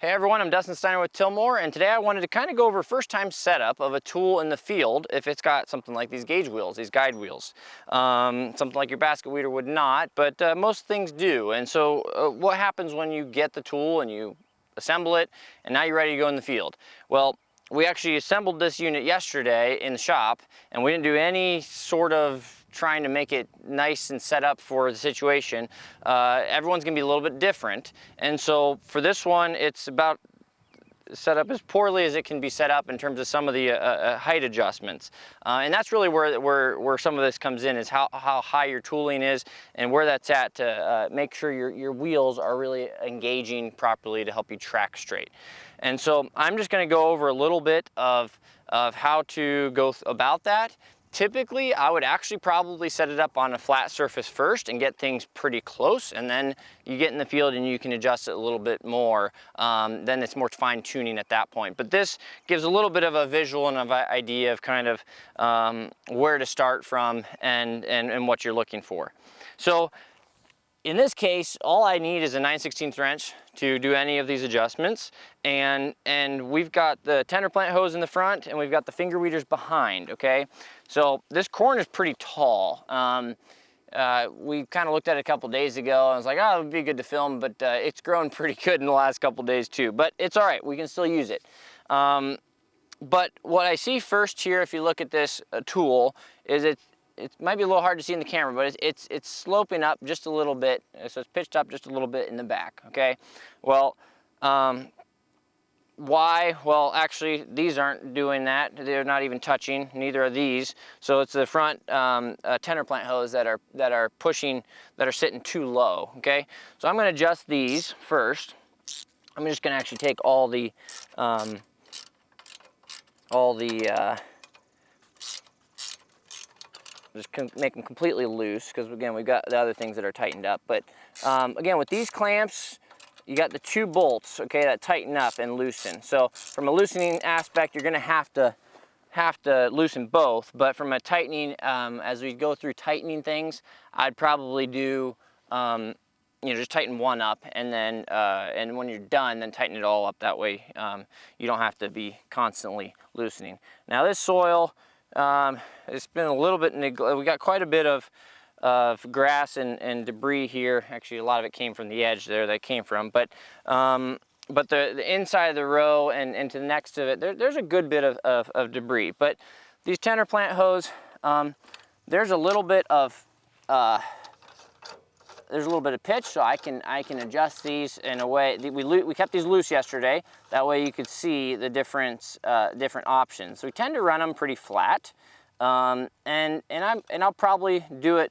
Hey everyone, I'm Dustin Steiner with Tilmor, and today I wanted to kind of go over first time setup of a tool in the field if it's got something like these gauge wheels, these guide wheels. Something like your basket weeder would not, but most things do. And so what happens when you get the tool and you assemble it and now you're ready to go in the field? Well, we actually assembled this unit yesterday in the shop and we didn't do any sort of trying to make it nice and set up for the situation. Everyone's gonna be a little bit different. And so for this one, it's about set up as poorly as it can be set up in terms of some of the height adjustments. And that's really where some of this comes in, is how high your tooling is and where that's at to make sure your wheels are really engaging properly to help you track straight. And so I'm just gonna go over a little bit of how to go about that. Typically, I would actually probably set it up on a flat surface first and get things pretty close, and then you get in the field and you can adjust it a little bit more. Then it's more fine tuning at that point. But this gives a little bit of a visual and an idea of kind of where to start from and what you're looking for. So in this case, all I need is a 9/16 wrench to do any of these adjustments, and we've got the tender plant hose in the front and we've got the finger weeders behind, okay? So this corn is pretty tall. We kind of looked at it a couple days ago and I was like, oh, it would be good to film, but it's grown pretty good in the last couple days too, but it's all right, we can still use it. But what I see first here, if you look at this tool, is it might be a little hard to see in the camera, but it's sloping up just a little bit, so it's pitched up just a little bit in the back, okay? Well, why? Well, actually, these aren't doing that. They're not even touching, neither are these. So it's the front tender plant hose that are pushing, that are sitting too low, okay? So I'm gonna adjust these first. I'm just gonna actually take all the just make them completely loose, because again, we've got the other things that are tightened up. But again, with these clamps, you got the two bolts, okay, that tighten up and loosen. So from a loosening aspect, you're gonna have to loosen both, but from a tightening, as we go through tightening things, I'd probably do, just tighten one up, and then and when you're done, then tighten it all up. That way you don't have to be constantly loosening. Now this soil, it's been a little bit neglected. We got quite a bit of grass and debris here. Actually, a lot of it came from the edge there that it came from, but the inside of the row and to the next to it, there's a good bit of debris. But these tender plant hose, there's a little bit of pitch, so I can adjust these in a way. We kept these loose yesterday. That way you could see the different options. So we tend to run them pretty flat, and I'll probably do it.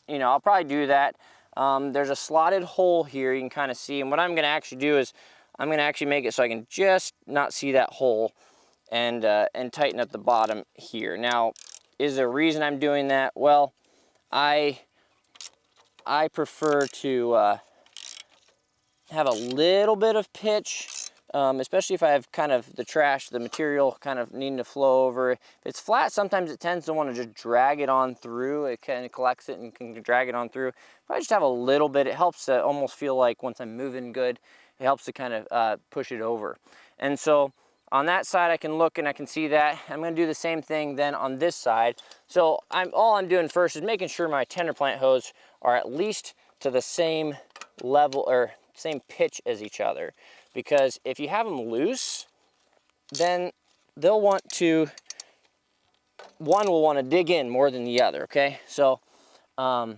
I'll probably do that. There's a slotted hole here you can kind of see, and what I'm going to actually do is I'm going to actually make it so I can just not see that hole, and tighten up the bottom here. Now, is there a reason I'm doing that? Well, I prefer to have a little bit of pitch, especially if I have kind of the material kind of needing to flow over. If it's flat, sometimes it tends to want to just drag it on through. It kind of collects it and can drag it on through. If I just have a little bit, it helps to almost feel like once I'm moving good, it helps to kind of push it over. And so on that side, I can look and I can see that. I'm going to do the same thing then on this side. So all I'm doing first is making sure my tender plant hose are at least to the same level or same pitch as each other. Because if you have them loose, then they'll want to, one will want to dig in more than the other, okay? So, so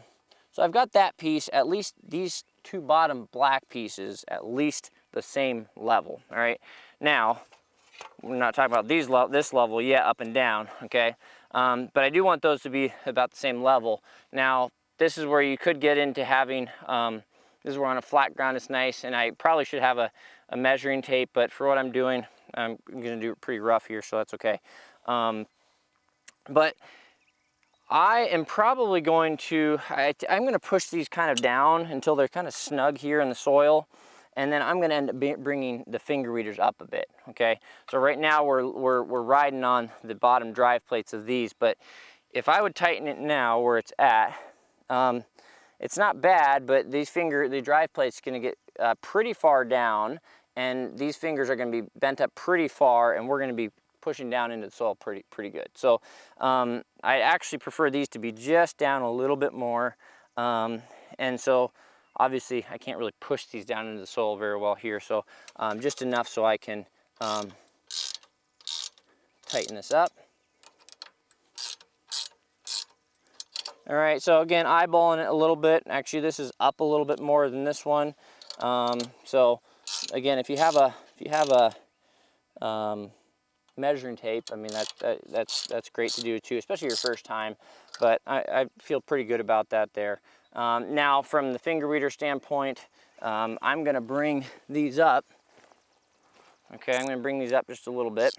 I've got that piece, at least these two bottom black pieces, at least the same level, all right? Now, we're not talking about this level yet, up and down, okay? But I do want those to be about the same level. Now, this is where you could get into having, this is where on a flat ground it's nice, and I probably should have a measuring tape, but for what I'm doing, I'm gonna do it pretty rough here, so that's okay. But I am probably going to, I'm gonna push these kind of down until they're kind of snug here in the soil, and then I'm gonna end up bringing the finger weeders up a bit, okay? So right now we're riding on the bottom drive plates of these, but if I would tighten it now where it's at, it's not bad, but the drive plate's gonna get pretty far down, and these fingers are going to be bent up pretty far, and we're going to be pushing down into the soil pretty good. So I actually prefer these to be just down a little bit more, and so obviously I can't really push these down into the soil very well here, so just enough so I can tighten this up. All right, so again, eyeballing it a little bit. Actually, this is up a little bit more than this one. So again, if you have a measuring tape, I mean that's great to do too, especially your first time. But I feel pretty good about that there. Now, from the finger reader standpoint, I'm going to bring these up. Okay, I'm going to bring these up just a little bit.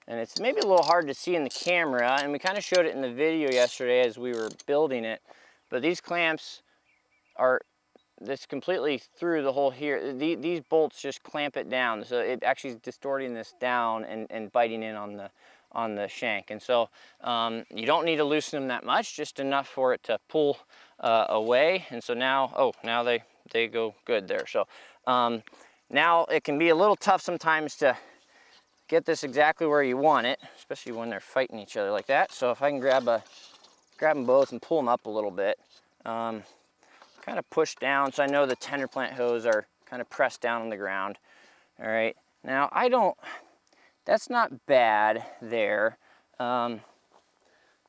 And it's maybe a little hard to see in the camera, and we kind of showed it in the video yesterday as we were building it, but these clamps are this completely through the hole here. These bolts just clamp it down, so it actually is distorting this down and biting in on the shank. And so you don't need to loosen them that much, just enough for it to pull away. And so now, now they go good there. So now it can be a little tough sometimes to get this exactly where you want it, especially when they're fighting each other like that. So if I can grab them both and pull them up a little bit, kind of push down so I know the tender plant hose are kind of pressed down on the ground. All right, now that's not bad there. I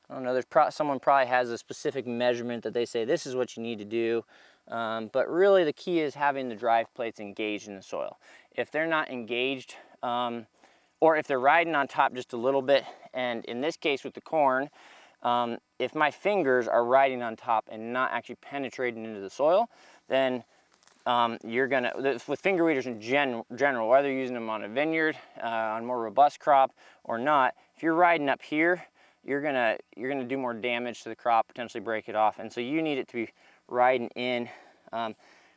don't know, someone probably has a specific measurement that they say this is what you need to do. But really the key is having the drive plates engaged in the soil. If they're not engaged, or if they're riding on top just a little bit, and in this case with the corn, if my fingers are riding on top and not actually penetrating into the soil, then you're gonna, with finger readers in general, whether you're using them on a vineyard, on more robust crop or not, if you're riding up here, you're gonna do more damage to the crop, potentially break it off. And so you need it to be riding in.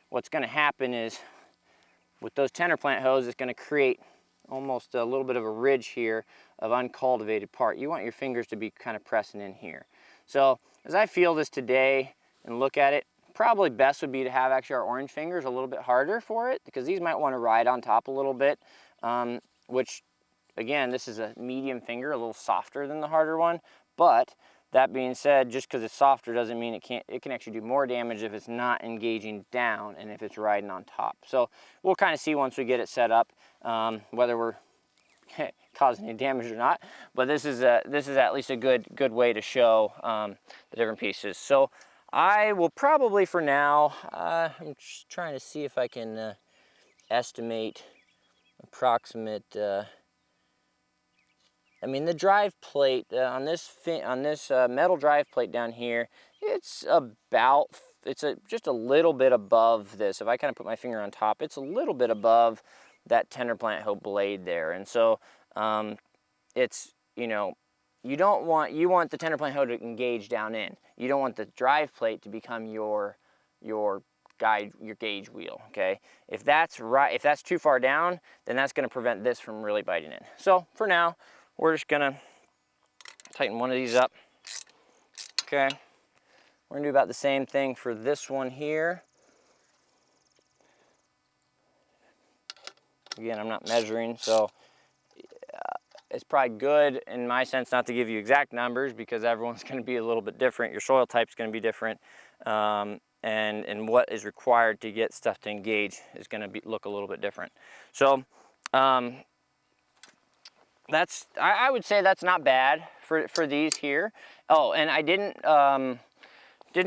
What's gonna happen is with those tender plant hoses, it's gonna create almost a little bit of a ridge here of uncultivated part. You want your fingers to be kind of pressing in here. So as I feel this today and look at it, probably best would be to have actually our orange fingers a little bit harder for it, because these might want to ride on top a little bit, which again, this is a medium finger, a little softer than the harder one. But that being said, just because it's softer doesn't mean it can actually do more damage if it's not engaging down and if it's riding on top. So we'll kind of see once we get it set up whether we're causing any damage or not. But this is at least a good way to show the different pieces. So I will probably, for now, I'm just trying to see if I can estimate approximate. I mean, the drive plate on this metal drive plate down here, it's just a little bit above this. If I kind of put my finger on top, it's a little bit above that tender plant hoe blade there. And so it's, you want the tender plant hoe to engage down in. You don't want the drive plate to become your gauge wheel. Okay, if that's too far down, then that's going to prevent this from really biting in. So for now, we're just gonna tighten one of these up. Okay, we're gonna do about the same thing for this one here. Again, I'm not measuring, so it's probably good in my sense not to give you exact numbers, because everyone's gonna be a little bit different. Your soil type's gonna be different, and what is required to get stuff to engage is gonna look a little bit different. So I would say that's not bad for these here. Oh, and I didn't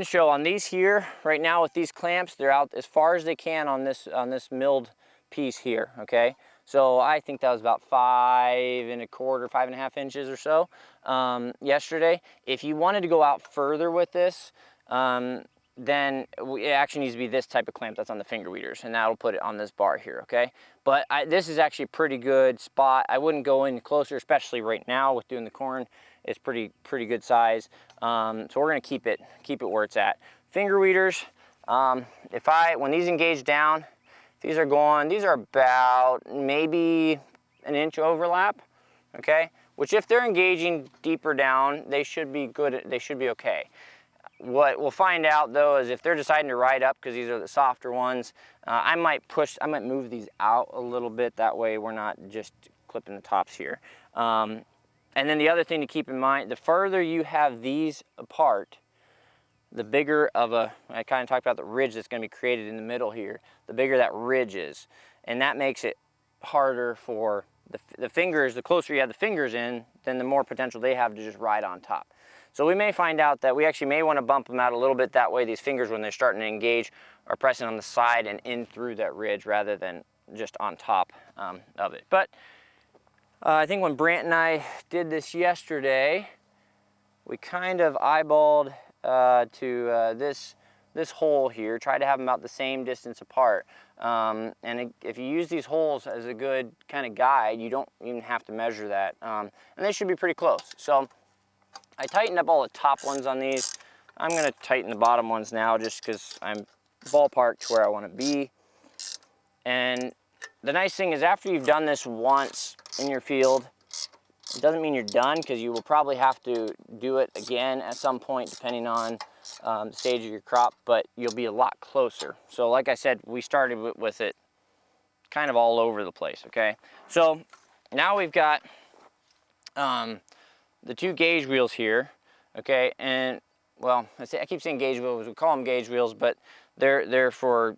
show on these here right now with these clamps. They're out as far as they can on this milled piece here. Okay, so I think that was about 5 1/4, 5.5 inches or so yesterday. If you wanted to go out further with this, then it actually needs to be this type of clamp that's on the finger weeders, and that'll put it on this bar here. Okay, but this is actually a pretty good spot. I wouldn't go any closer, especially right now with doing the corn. It's pretty good size. So we're gonna keep it where it's at. Finger weeders, when these engage down, these are about maybe an inch overlap. Okay, which if they're engaging deeper down, they should be good. They should be okay. what we'll find out though is if they're deciding to ride up, because these are the softer ones, I might move these out a little bit. That way we're not just clipping the tops here. And then the other thing to keep in mind, the further you have these apart, the bigger of I kind of talked about the ridge that's going to be created in the middle here, the bigger that ridge is. And that makes it harder for the fingers. The closer you have the fingers in, then the more potential they have to just ride on top. So we may find out that we actually may want to bump them out a little bit. That way these fingers, when they're starting to engage, are pressing on the side and in through that ridge rather than just on top of it. But I think when Brant and I did this yesterday, we kind of eyeballed to this hole here, try to have them about the same distance apart. And if you use these holes as a good kind of guide, you don't even have to measure that. And they should be pretty close. So I tightened up all the top ones on these. I'm going to tighten the bottom ones now just because I'm ballparked to where I want to be. And the nice thing is after you've done this once in your field, it doesn't mean you're done, because you will probably have to do it again at some point depending on the stage of your crop, but you'll be a lot closer. So like I said, we started with it kind of all over the place, okay? So now we've got the two gauge wheels here, okay? And well, I keep saying gauge wheels, we call them gauge wheels, but they're for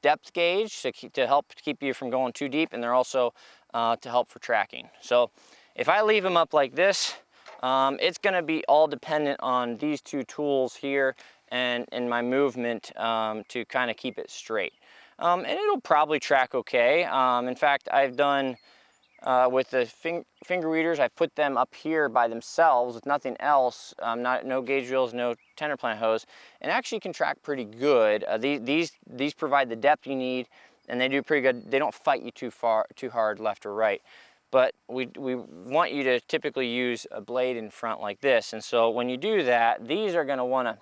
depth gauge to help keep you from going too deep, and they're also to help for tracking. So if I leave them up like this, it's going to be all dependent on these two tools here and my movement to kind of keep it straight. And it'll probably track okay. In fact, I've done with the finger weeders, I've put them up here by themselves with nothing else, no gauge wheels, no tender plant hose, and actually can track pretty good. These provide the depth you need, and they do pretty good. They don't fight you too hard left or right. But we want you to typically use a blade in front like this, and so when you do that, these are going to want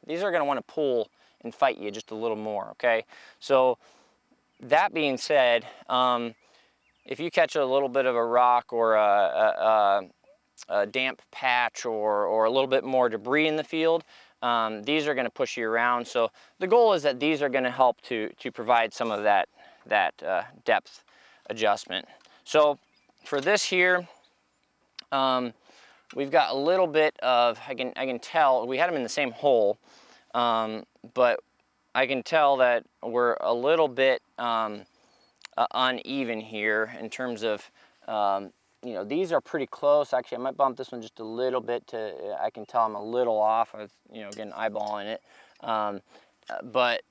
to pull and fight you just a little more. Okay, so that being said, if you catch a little bit of a rock or a damp patch or a little bit more debris in the field, these are going to push you around. So the goal is that these are going to help to provide some of that depth adjustment. So for this here, we've got a little bit of, I can tell, we had them in the same hole, but I can tell that we're a little bit uneven here in terms of, you know, these are pretty close. Actually, I might bump this one just a little bit I can tell I'm a little off. I've, you know, again, eyeballing it. But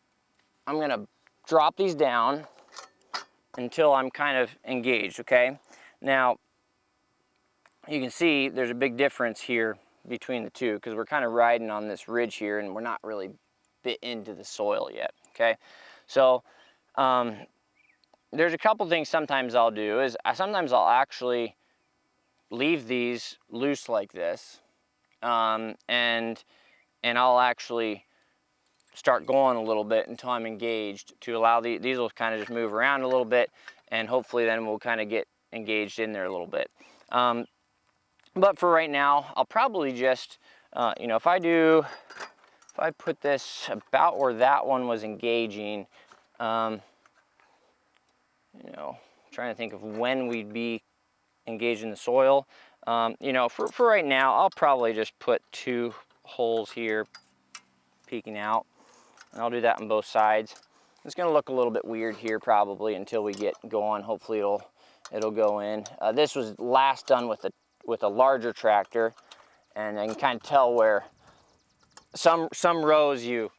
I'm going to drop these down until I'm kind of engaged, okay? Now, you can see there's a big difference here between the two because we're kind of riding on this ridge here and we're not really bit into the soil yet, okay? So there's a couple things sometimes I'll do is sometimes I'll actually leave these loose like this, and I'll actually start going a little bit until I'm engaged to allow these will kind of just move around a little bit, and hopefully then we'll kind of get engaged in there a little bit. But for right now, I'll probably just, you know, if I put this about where that one was engaging, you know, trying to think of when we'd be engaged in the soil. You know, for right now, I'll probably just put 2 holes here peeking out, and I'll do that on both sides. It's going to look a little bit weird here probably until we get going. Hopefully it'll go in. This was last done with a larger tractor, and I can kind of tell where some rows you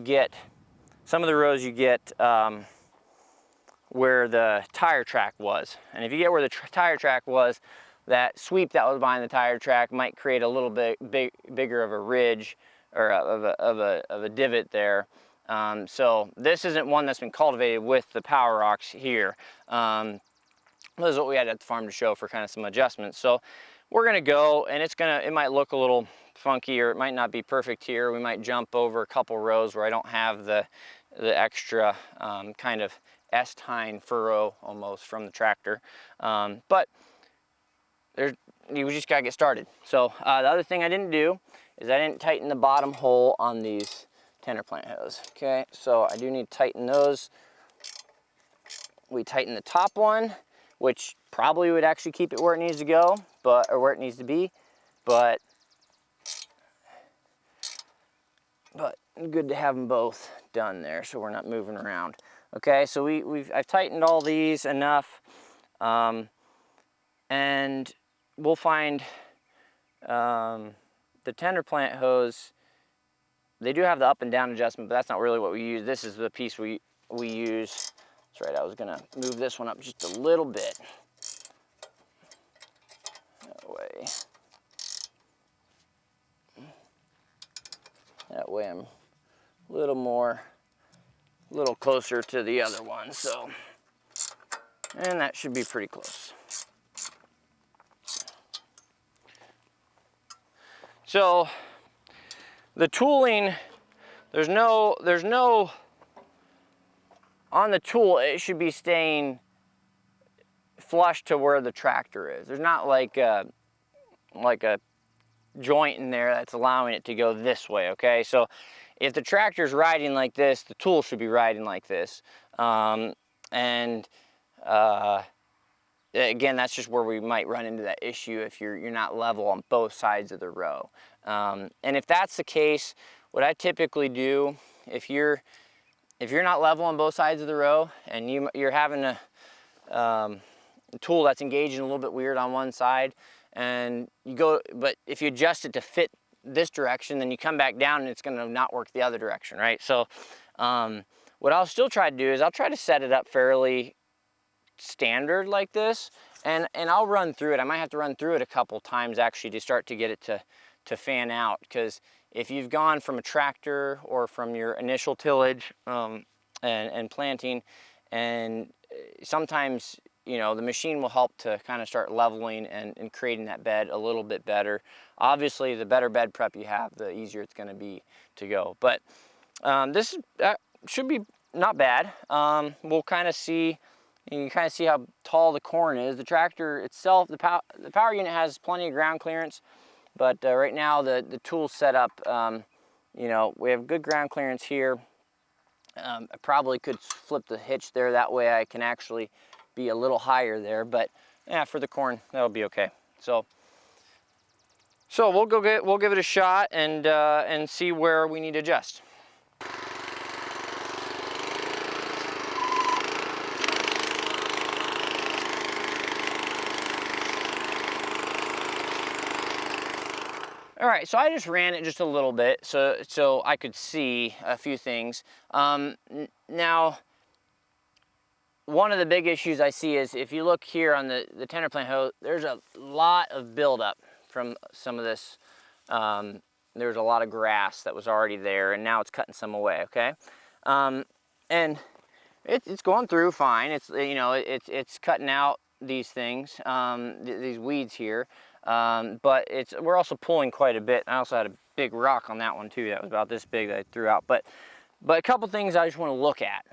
get, some of the rows you get where the tire track was. And if you get where the tire track was, that sweep that was behind the tire track might create a little bit bigger of a ridge or of a divot there. So this isn't one that's been cultivated with the Power Ox here. This is what we had at the farm to show for kind of some adjustments. So we're gonna go, and it might look a little funky, or it might not be perfect here. We might jump over a couple rows where I don't have the extra kind of S-tine furrow almost from the tractor. But you just gotta get started. So the other thing I didn't do is I didn't tighten the bottom hole on these tender plant hose. Okay, so I do need to tighten those. We tighten the top one, which probably would actually keep it where it needs to go, or where it needs to be, but good to have them both done there so we're not moving around. Okay, so I've tightened all these enough, and we'll find the tender plant hose. They do have the up and down adjustment, but that's not really what we use. This is the piece we use. That's right, I was gonna move this one up just a little bit. That way I'm a little closer to the other one, so. And that should be pretty close. So the tooling, there's no, on the tool, it should be staying flush to where the tractor is. There's not like a joint in there that's allowing it to go this way, okay? So if the tractor's riding like this, the tool should be riding like this. Again, that's just where we might run into that issue if you're not level on both sides of the row. And if that's the case, what I typically do, if you're not level on both sides of the row and you're having a tool that's engaging a little bit weird on one side, and but if you adjust it to fit this direction, then you come back down and it's going to not work the other direction, right? So what I'll still try to do is I'll try to set it up fairly standard like this, and I'll run through it. I might have to run through it a couple times actually to start to get it to fan out, because if you've gone from a tractor or from your initial tillage and planting, and sometimes the machine will help to kind of start leveling and creating that bed a little bit better. Obviously, the better bed prep you have, the easier it's going to be to go. But this should be not bad. We'll kind of see. You can kind of see how tall the corn is. The tractor itself, the power unit has plenty of ground clearance, but right now the tool's set up. We have good ground clearance here. I probably could flip the hitch there. That way I can actually be a little higher there. But yeah, for the corn, that'll be okay. So we'll give it a shot and see where we need to adjust. All right, so I just ran it just a little bit so I could see a few things. Now, one of the big issues I see is if you look here on the tender plant hose, there's a lot of buildup from some of this. There's a lot of grass that was already there, and now it's cutting some away, okay? And it's going through fine. It's cutting out these things, these weeds here. But we're also pulling quite a bit. I also had a big rock on that one too that was about this big that I threw out. But a couple things I just want to look at,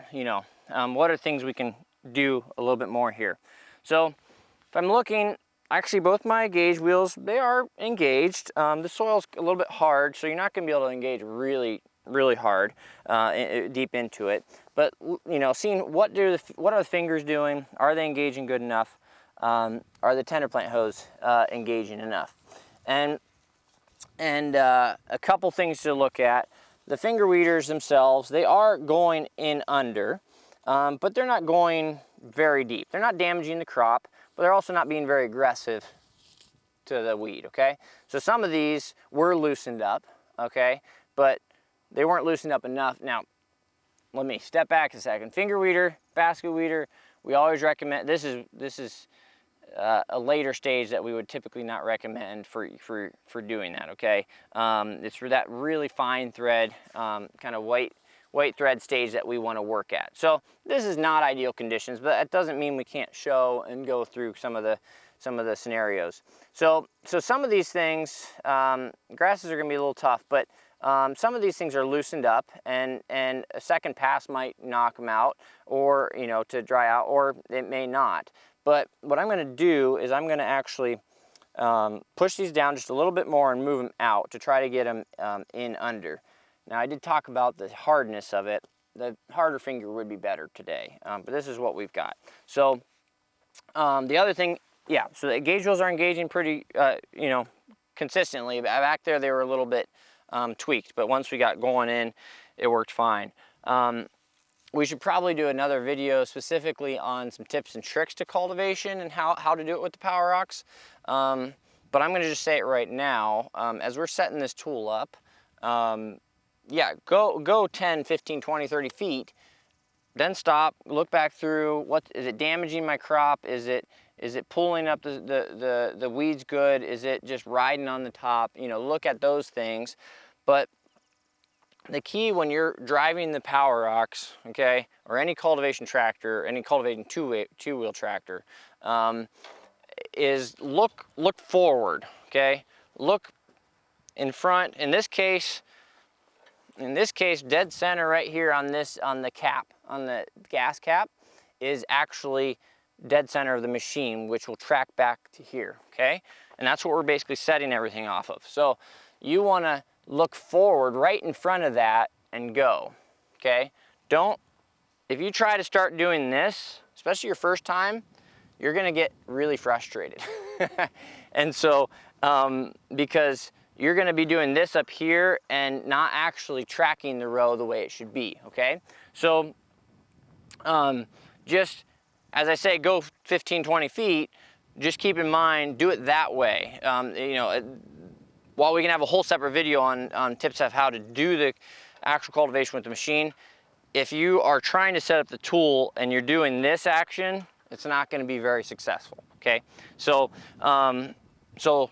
what are things we can do a little bit more here. So if I'm looking, actually both my gauge wheels, they are engaged. The soil's a little bit hard, so you're not going to be able to engage really, really hard deep into it. But seeing what are the fingers doing? Are they engaging good enough? Are the tender plant hose engaging enough? And a couple things to look at. The finger weeders themselves, they are going in under, but they're not going very deep. They're not damaging the crop, but they're also not being very aggressive to the weed, okay? So some of these were loosened up, okay? But they weren't loosened up enough. Now, let me step back a second. Finger weeder, basket weeder, we always recommend, this is a later stage that we would typically not recommend for doing that, okay? It's for that really fine thread, kind of white thread stage that we want to work at. So this is not ideal conditions, but that doesn't mean we can't show and go through some of the scenarios. So some of these things, grasses are going to be a little tough, but some of these things are loosened up, and a second pass might knock them out, or to dry out, or it may not. But what I'm going to do is I'm going to actually push these down just a little bit more and move them out to try to get them in under. Now I did talk about the hardness of it. The harder finger would be better today, but this is what we've got. So the other thing, yeah, so the gauge wheels are engaging pretty, you know, consistently. Back there they were a little bit tweaked, but once we got going in, it worked fine. We should probably do another video specifically on some tips and tricks to cultivation and how to do it with the Power Ox. But I'm going to just say it right now. As we're setting this tool up, yeah, go 10, 15, 20, 30 feet, then stop, look back through, what is it damaging my crop? Is it pulling up the weeds good? Is it just riding on the top? You know, look at those things. But the key when you're driving the Power Ox, okay, or any cultivation tractor, any cultivating two-wheel tractor, is look forward, okay? Look in front. In this case, dead center right here on the cap, on the gas cap, is actually dead center of the machine, which will track back to here, okay? And that's what we're basically setting everything off of. So you want to look forward right in front of that and go, okay? If you try to start doing this, especially your first time, you're gonna get really frustrated. And so, because you're gonna be doing this up here and not actually tracking the row the way it should be, okay? So, just, as I say, go 15, 20 feet, just keep in mind, do it that way. You know, while we can have a whole separate video on tips of how to do the actual cultivation with the machine, if you are trying to set up the tool and you're doing this action, it's not going to be very successful, okay? So, so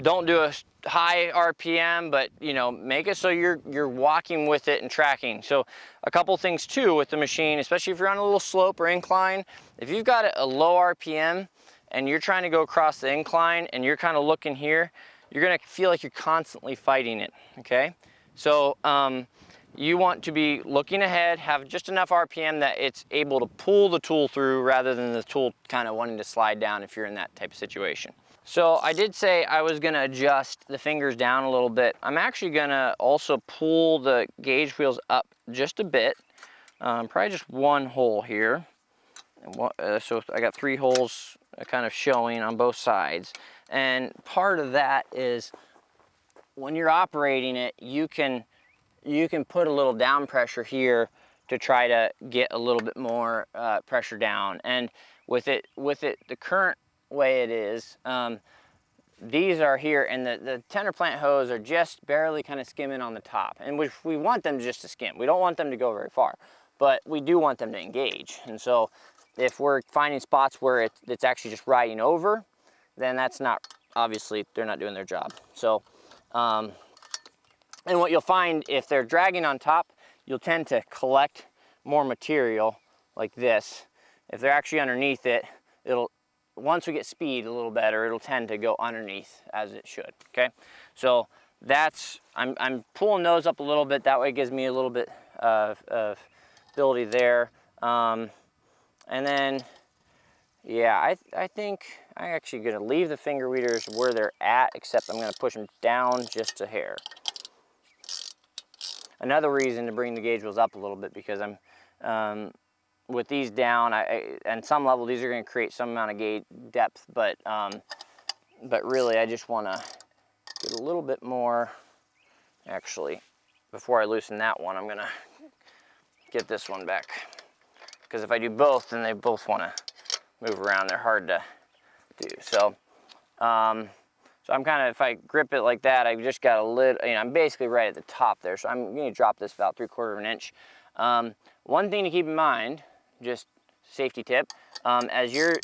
don't do a high RPM, but you know, make it so you're walking with it and tracking. So a couple things too with the machine, especially if you're on a little slope or incline, if you've got a low RPM and you're trying to go across the incline and you're kind of looking here, you're gonna feel like you're constantly fighting it, okay? So you want to be looking ahead, have just enough RPM that it's able to pull the tool through rather than the tool kind of wanting to slide down if you're in that type of situation. So I did say I was gonna adjust the fingers down a little bit. I'm actually gonna also pull the gauge wheels up just a bit, probably just one hole here. So I got 3 holes kind of showing on both sides. And part of that is when you're operating it, you can put a little down pressure here to try to get a little bit more pressure down. And with it the current way it is, these are here, and the tender plant hose are just barely kind of skimming on the top. And we want them just to skim. We don't want them to go very far, but we do want them to engage. And so if we're finding spots where it's actually just riding over, then that's not, obviously, they're not doing their job. So, and what you'll find if they're dragging on top, you'll tend to collect more material like this. If they're actually underneath it, once we get speed a little better, it'll tend to go underneath as it should, okay? So that's, I'm pulling those up a little bit, that way it gives me a little bit of ability there. And then, yeah, I think I'm actually gonna leave the finger weeders where they're at, except I'm gonna push them down just a hair. Another reason to bring the gauge wheels up a little bit, because I'm, with these down, and some level, these are gonna create some amount of gauge depth, but really I just wanna get a little bit more. Actually, before I loosen that one, I'm gonna get this one back. Because if I do both, then they both wanna move around. They're hard to do. So, so I'm kind of, if I grip it like that, I've just got a little, you know, I'm basically right at the top there. So I'm gonna drop this about 3/4 of an inch. One thing to keep in mind, just safety tip, as you're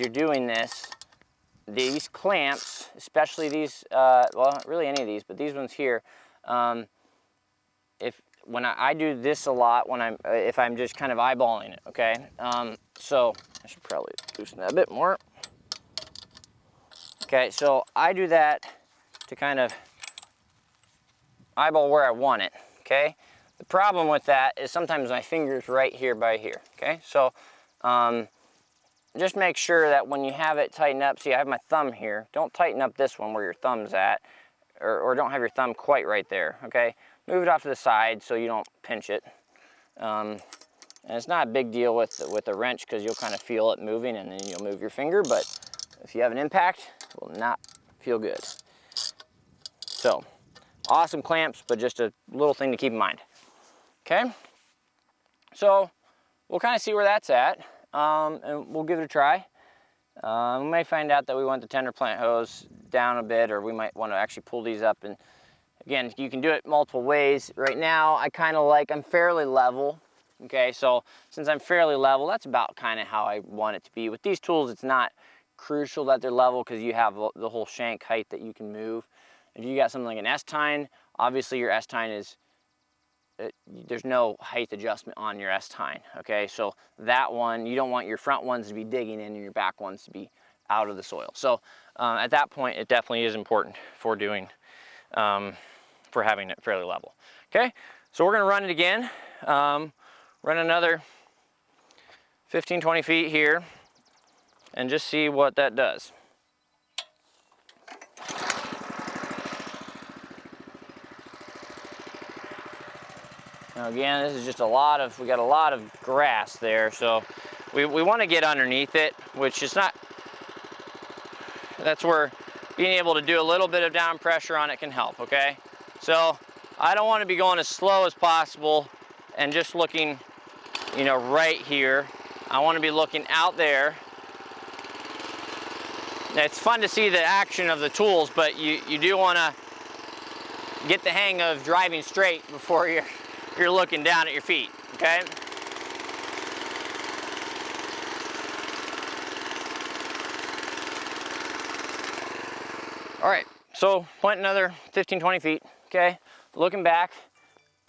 doing this, these clamps, especially these, well, really any of these, but these ones here, when I do this a lot if I'm just kind of eyeballing it, okay? So I should probably loosen that a bit more. Okay, so I do that to kind of eyeball where I want it, okay? The problem with that is sometimes my finger's right here by here, okay? So just make sure that when you have it tighten up, see I have my thumb here, don't tighten up this one where your thumb's at, or don't have your thumb quite right there, okay? Move it off to the side so you don't pinch it. And it's not a big deal with a wrench because you'll kind of feel it moving and then you'll move your finger, but if you have an impact, it will not feel good. So, awesome clamps, but just a little thing to keep in mind. Okay? So, we'll kind of see where that's at, and we'll give it a try. We may find out that we want the tender plant hose down a bit, or we might want to actually pull these up. And again, you can do it multiple ways. Right now, I'm fairly level. Okay, so since I'm fairly level, that's about kind of how I want it to be. With these tools, it's not crucial that they're level because you have the whole shank height that you can move. If you got something like an S-tine, obviously your S-tine is, there's no height adjustment on your S-tine, okay? So that one, you don't want your front ones to be digging in and your back ones to be out of the soil. So at that point, it definitely is important for doing, for having it fairly level, okay? So we're gonna run it again. Run another 15, 20 feet here and just see what that does. Now again, this is just we got a lot of grass there, so we want to get underneath it, which is not, that's where being able to do a little bit of down pressure on it can help, okay? So I don't want to be going as slow as possible and just looking, you know, right here. I want to be looking out there. It's fun to see the action of the tools, but you do want to get the hang of driving straight before you're looking down at your feet, okay? All right, so went another 15, 20 feet, okay? Looking back,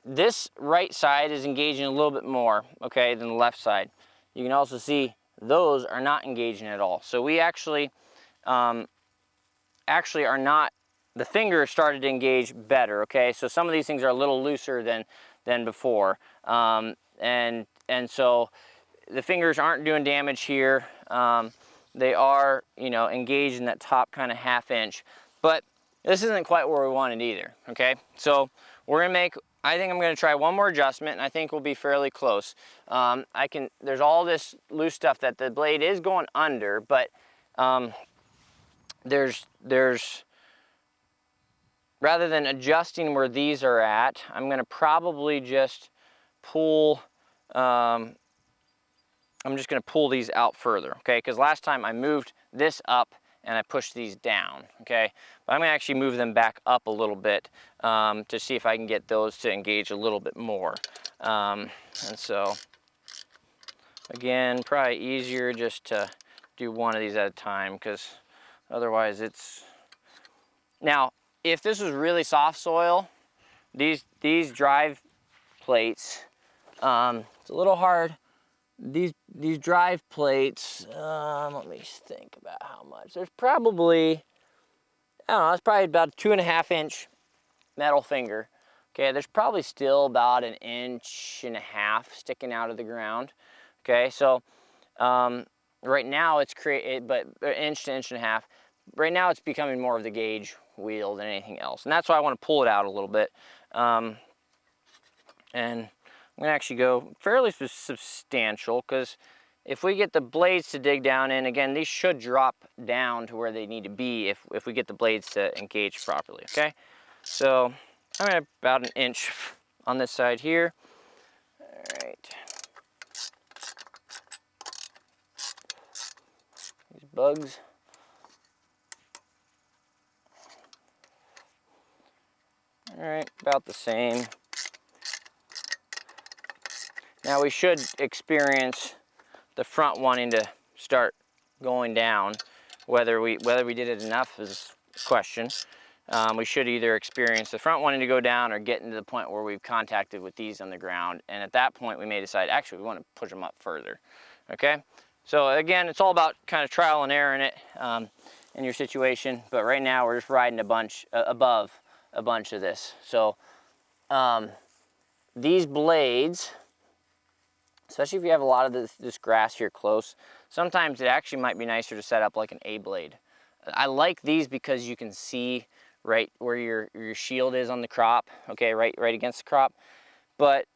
this right side is engaging a little bit more, okay, than the left side. You can also see those are not engaging at all. So we actually are not, the fingers started to engage better, okay? So some of these things are a little looser than before. And so the fingers aren't doing damage here. They are, you know, engaged in that top kind of half inch, but this isn't quite where we want it either, okay? So we're gonna I think I'm gonna try one more adjustment and I think we'll be fairly close. There's all this loose stuff that the blade is going under, but there's rather than adjusting where these are at, I'm gonna probably just pull, I'm just gonna pull these out further, okay? Because last time I moved this up and I pushed these down, okay? But I'm gonna actually move them back up a little bit to see if I can get those to engage a little bit more. And so, again, probably easier just to do one of these at a time because otherwise it's... Now, if this was really soft soil, these drive plates, it's a little hard. These drive plates, let me think about how much. There's probably, I don't know, it's probably about a 2.5 inch metal finger. Okay, there's probably still about 1.5 inches sticking out of the ground. Okay, so right now it's but 1 inch to 1.5 inches. Right now it's becoming more of the gauge wheel than anything else. And that's why I want to pull it out a little bit. And I'm gonna actually go fairly substantial because if we get the blades to dig down in, again, these should drop down to where they need to be if we get the blades to engage properly, okay? So I'm at about 1 inch on this side here. All right. These bugs. All right, about the same. Now we should experience the front wanting to start going down. Whether we did it enough is a question. We should either experience the front wanting to go down or get into the point where we've contacted with these on the ground. And at that point we may decide, actually we want to push them up further, okay? So again, it's all about kind of trial and error in it, in your situation. But right now we're just riding above a bunch of this. So these blades, especially if you have a lot of this grass here close, sometimes it actually might be nicer to set up like an A blade. I like these because you can see right where your shield is on the crop, okay, right against the crop. But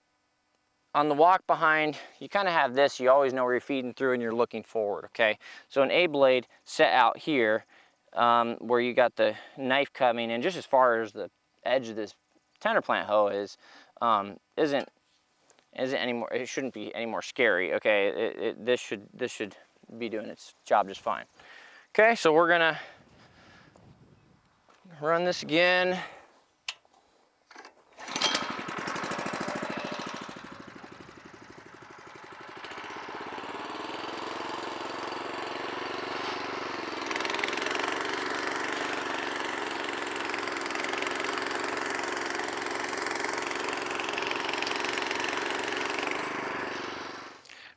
on the walk behind, you kind of have this, you always know where you're feeding through and you're looking forward, okay? So an A blade set out here, where you got the knife coming in just as far as the edge of this tender plant hoe is, isn't anymore, it shouldn't be any more scary, okay? This should be doing its job just fine. Okay, so we're gonna run this again.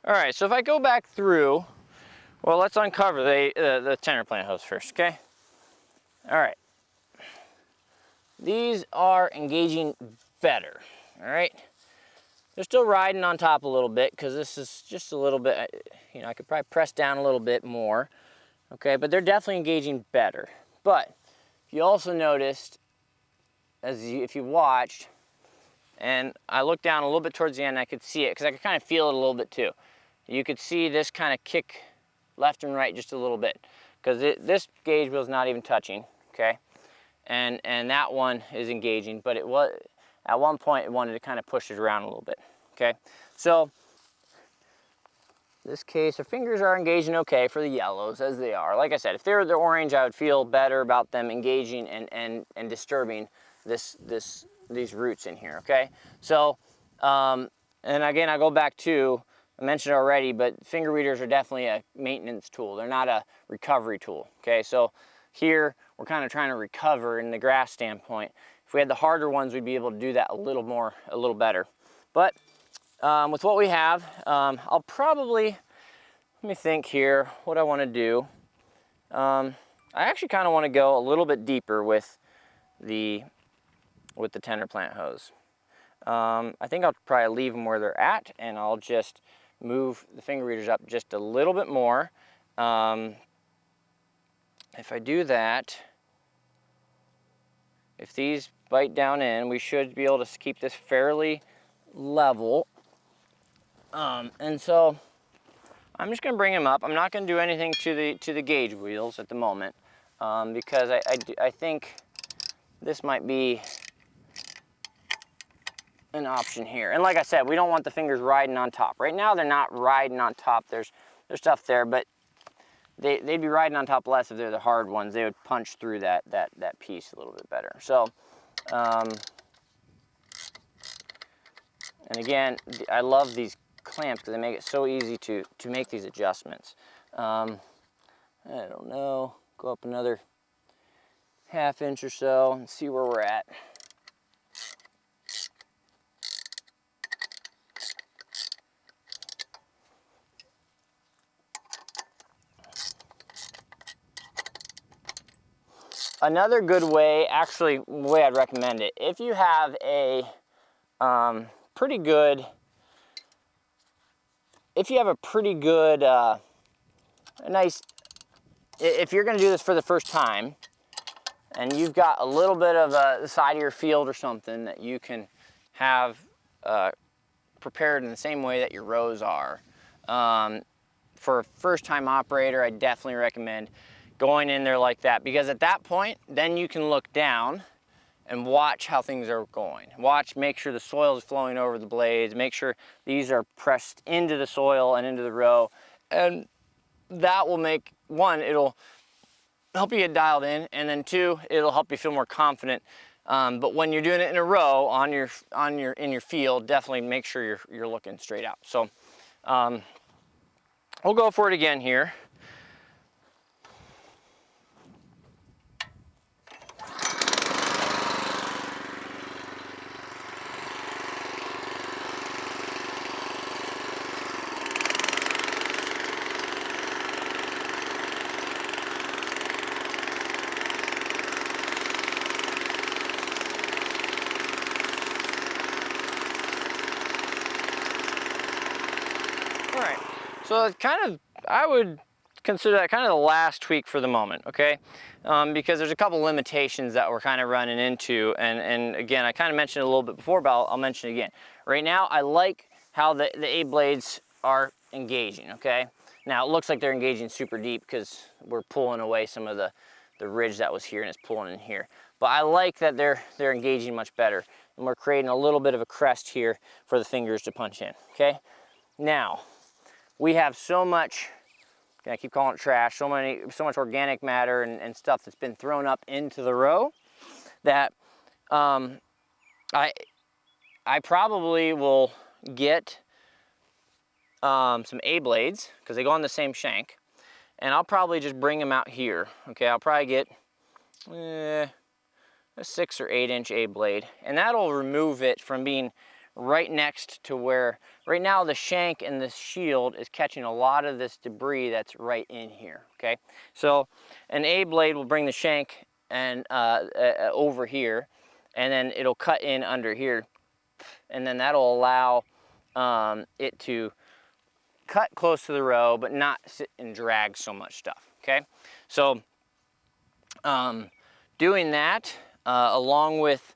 All right, so if I go back through, well, let's uncover the tender plant hose first, okay? All right. These are engaging better, all right? They're still riding on top a little bit because this is just a little bit, you know, I could probably press down a little bit more, okay? But they're definitely engaging better. But if you also noticed, if you watched, and I looked down a little bit towards the end, I could see it because I could kind of feel it a little bit too. You could see this kind of kick left and right just a little bit because this gauge wheel is not even touching, okay? And that one is engaging, but it was, at one point it wanted to kind of push it around a little bit, okay? So this case, our fingers are engaging okay for the yellows as they are. Like I said, if they were the orange, I would feel better about them engaging and disturbing these roots in here, okay? So, and again, I go back to, I mentioned it already, but finger weeders are definitely a maintenance tool. They're not a recovery tool, okay? So here, we're kind of trying to recover in the grass standpoint. If we had the harder ones, we'd be able to do that a little better. But with what we have, I'll probably, let me think here, what I want to do. I actually kind of want to go a little bit deeper with the tender plant hose. I think I'll probably leave them where they're at, and I'll just move the finger readers up just a little bit more. If I do that, if these bite down in, we should be able to keep this fairly level. And so I'm just going to bring them up. I'm not going to do anything to the gauge wheels at the moment, because I think this might be an option here. And like I said, we don't want the fingers riding on top. Right now they're not riding on top. There's stuff there, but they'd be riding on top less if they're the hard ones. They would punch through that piece a little bit better. So, and again, I love these clamps because they make it so easy to make these adjustments. I don't know, go up another ½ inch or so and see where we're at. Another good way, actually, the way I'd recommend it, if you have a pretty good if you're going to do this for the first time, and you've got a little bit of the side of your field or something that you can have prepared in the same way that your rows are, for a first-time operator, I definitely recommend going in there like that, because at that point, then you can look down and watch how things are going. Make sure the soil is flowing over the blades, make sure these are pressed into the soil and into the row, and that will make, one, it'll help you get dialed in, and then two, it'll help you feel more confident. But when you're doing it in a row in your field, definitely make sure you're looking straight out. So we'll go for it again here. So kind of, I would consider that kind of the last tweak for the moment, okay? Because there's a couple limitations that we're kind of running into, and again, I kind of mentioned it a little bit before, but I'll mention it again. Right now, I like how the A blades are engaging, okay? Now, it looks like they're engaging super deep because we're pulling away some of the ridge that was here and it's pulling in here. But I like that they're engaging much better, and we're creating a little bit of a crest here for the fingers to punch in, okay? Now, we have so much, I keep calling it trash, so much organic matter and stuff that's been thrown up into the row that I probably will get some A blades, because they go on the same shank, and I'll probably just bring them out here. Okay, I'll probably get a 6 or 8 inch A blade, and that'll remove it from being right next to where, right now the shank and the shield is catching a lot of this debris that's right in here, okay? So an A blade will bring the shank and over here, and then it'll cut in under here, and then that'll allow it to cut close to the row, but not sit and drag so much stuff, okay? So doing that, along with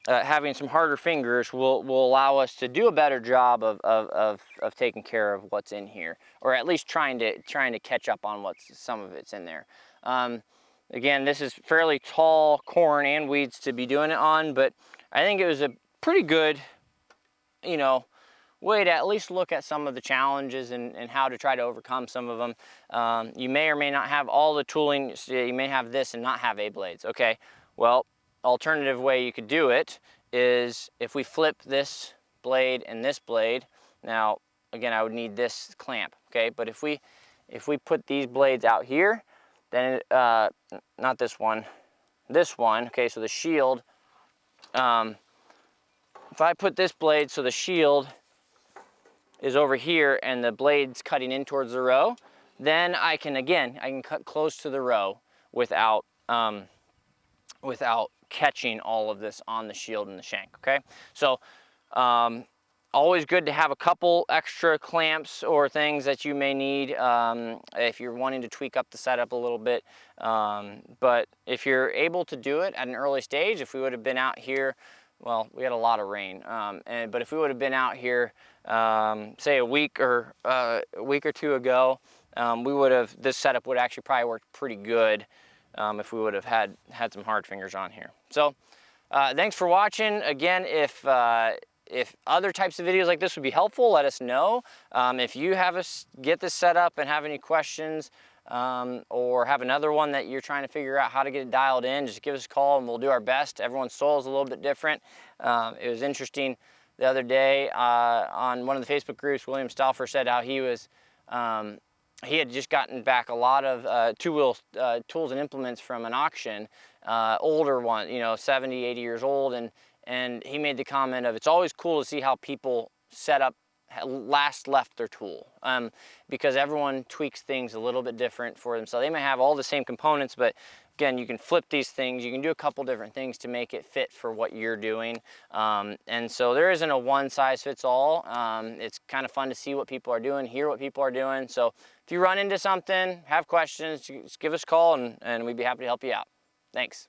having some harder fingers will allow us to do a better job of taking care of what's in here, or at least trying to catch up on some of it's in there. Again, this is fairly tall corn and weeds to be doing it on, but I think it was a pretty good, you know, way to at least look at some of the challenges and how to try to overcome some of them. You may or may not have all the tooling. So you may have this and not have A blades. Okay, well, alternative way you could do it is if we flip this blade and this blade. Now, again, I would need this clamp. Okay, but if we put these blades out here, then not this one, this one. Okay, so the shield. If I put this blade so the shield is over here and the blade's cutting in towards the row, then I can cut close to the row without catching all of this on the shield and the shank, okay? So always good to have a couple extra clamps or things that you may need if you're wanting to tweak up the setup a little bit. But if you're able to do it at an early stage, if we would have been out here, well, we had a lot of rain, but if we would have been out here, say a week or two ago, this setup would actually probably work pretty good if we would have had some hard fingers on here. So thanks for watching. Again, if other types of videos like this would be helpful, let us know. If you get this set up and have any questions, or have another one that you're trying to figure out how to get it dialed in, just give us a call and we'll do our best. Everyone's soil is a little bit different. It was interesting the other day on one of the Facebook groups, William Stauffer said how he had just gotten back a lot of two-wheel tools and implements from an auction, older one, 70, 80 years old, and he made the comment of, it's always cool to see how people set up left their tool, because everyone tweaks things a little bit different for them. So they may have all the same components, but again, you can flip these things, you can do a couple different things to make it fit for what you're doing. And so there isn't a one size fits all. It's kind of fun to see what people are doing, hear what people are doing. So if you run into something, have questions, just give us a call and we'd be happy to help you out. Thanks.